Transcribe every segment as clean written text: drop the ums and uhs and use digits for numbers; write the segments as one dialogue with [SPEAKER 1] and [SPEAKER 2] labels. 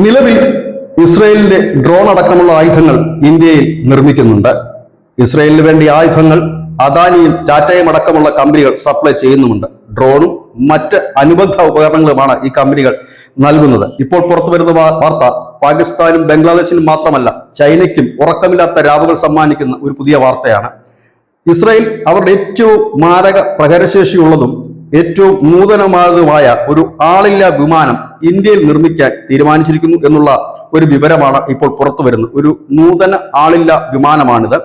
[SPEAKER 1] നിലവിൽ ഇസ്രയേലിന്റെ ഡ്രോൺ അടക്കമുള്ള ആയുധങ്ങൾ ഇന്ത്യയിൽ നിർമ്മിക്കുന്നുണ്ട്. ഇസ്രയേലിന് വേണ്ടി ആയുധങ്ങൾ അദാനിയും ടാറ്റയും അടക്കമുള്ള കമ്പനികൾ സപ്ലൈ ചെയ്യുന്നുമുണ്ട്. ഡ്രോണും മറ്റ് അനുബന്ധ ഉപകരണങ്ങളുമാണ് ഈ കമ്പനികൾ നൽകുന്നത്. ഇപ്പോൾ പുറത്തു വരുന്ന വാർത്ത പാകിസ്ഥാനും ബംഗ്ലാദേശിനും മാത്രമല്ല ചൈനയ്ക്കും ഉറക്കമില്ലാത്ത രാവുകൾ സമ്മാനിക്കുന്ന ഒരു പുതിയ വാർത്തയാണ്. ഇസ്രയേൽ അവരുടെ ഏറ്റവും മാരക പ്രഹരശേഷിയുള്ളതും ഏറ്റവും നൂതനമായതുമായ ഒരു ആളില്ലാ വിമാനം ഇന്ത്യയിൽ നിർമ്മിക്കാൻ തീരുമാനിച്ചിരിക്കുന്നു എന്നുള്ള ഒരു വിവരമാണ് ഇപ്പോൾ പുറത്തു വരുന്നത്. ഒരു നൂതന ആളില്ലാ വിമാനമാണിത്.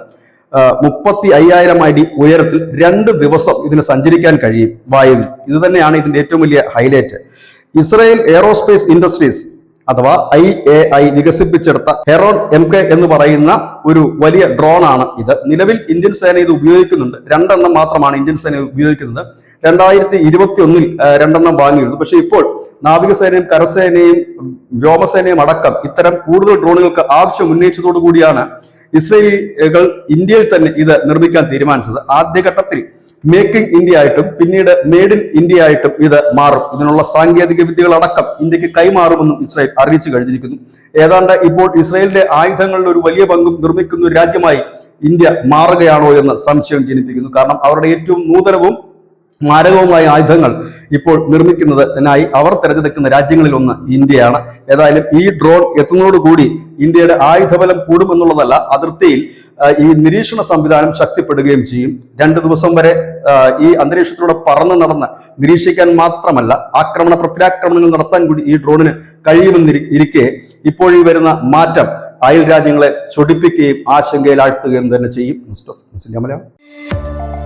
[SPEAKER 1] 35,000 അടി ഉയരത്തിൽ 2 ദിവസം ഇതിന് സഞ്ചരിക്കാൻ കഴിയും വായുവിൽ. ഇത് തന്നെയാണ് ഇതിന്റെ ഏറ്റവും വലിയ ഹൈലൈറ്റ്. ഇസ്രയേൽ എയറോസ്പേസ് ഇൻഡസ്ട്രീസ് അഥവാ IAI വികസിപ്പിച്ചെടുത്ത ഹെറോൺ MK എന്ന് പറയുന്ന ഒരു വലിയ ഡ്രോൺ ആണ് ഇത്. നിലവിൽ ഇന്ത്യൻ സേന ഇത് ഉപയോഗിക്കുന്നുണ്ട്. 2 എണ്ണം മാത്രമാണ് ഇന്ത്യൻ സേന ഉപയോഗിക്കുന്നത്. 2021 2 വാങ്ങിയിരുന്നു. പക്ഷെ ഇപ്പോൾ നാവികസേനയും കരസേനയും വ്യോമസേനയും അടക്കം ഇത്തരം കൂടുതൽ ഡ്രോണുകൾക്ക് ആവശ്യം ഉന്നയിച്ചതോടു കൂടിയാണ് ഇസ്രയേലികൾ ഇന്ത്യയിൽ തന്നെ ഇത് നിർമ്മിക്കാൻ തീരുമാനിച്ചത്. ആദ്യഘട്ടത്തിൽ മേക്കിംഗ് ഇന്ത്യ ആയിട്ടും പിന്നീട് മെയ്ഡ് ഇൻ ഇന്ത്യ ആയിട്ടും ഇത് മാറും. ഇതിനുള്ള സാങ്കേതിക വിദ്യകൾ അടക്കം ഇന്ത്യക്ക് കൈമാറുമെന്നും ഇസ്രായേൽ അറിയിച്ചു കഴിഞ്ഞിരിക്കുന്നു. ഏതാണ്ട് ഇപ്പോൾ ഇസ്രായേലിന്റെ ആയുധങ്ങളുടെ ഒരു വലിയ പങ്കും നിർമ്മിക്കുന്ന ഒരു രാജ്യമായി ഇന്ത്യ മാറുകയാണോ എന്ന് സംശയം ജനിപ്പിക്കുന്നു. കാരണം അവരുടെ ഏറ്റവും നൂതനവും മാരകവുമായ ആയുധങ്ങൾ ഇപ്പോൾ നിർമ്മിക്കുന്നതിനായി അവർ തിരഞ്ഞെടുക്കുന്ന രാജ്യങ്ങളിൽ ഒന്ന് ഇന്ത്യയാണ്. ഏതായാലും ഈ ഡ്രോൺ എത്തുന്നതോടുകൂടി ഇന്ത്യയുടെ ആയുധബലം കൂടുമെന്നുള്ളതല്ല, അതിർത്തിയിൽ ഈ നിരീക്ഷണ സംവിധാനം ശക്തിപ്പെടുകയും ചെയ്യും. 2 ദിവസം വരെ ഈ അന്തരീക്ഷത്തിലൂടെ പറന്നു നടന്ന് നിരീക്ഷിക്കാൻ മാത്രമല്ല ആക്രമണ പ്രത്യാക്രമണങ്ങൾ നടത്താൻ കൂടി ഈ ഡ്രോണിന് കഴിയുമെന്നിരിക്കെ ഇപ്പോൾ ഈ വരുന്ന മാറ്റം അയൽ രാജ്യങ്ങളെ ചൊടിപ്പിക്കുകയും ആശങ്കയിലാഴ്ത്തുകയും തന്നെ ചെയ്യും. News desk Malayalam.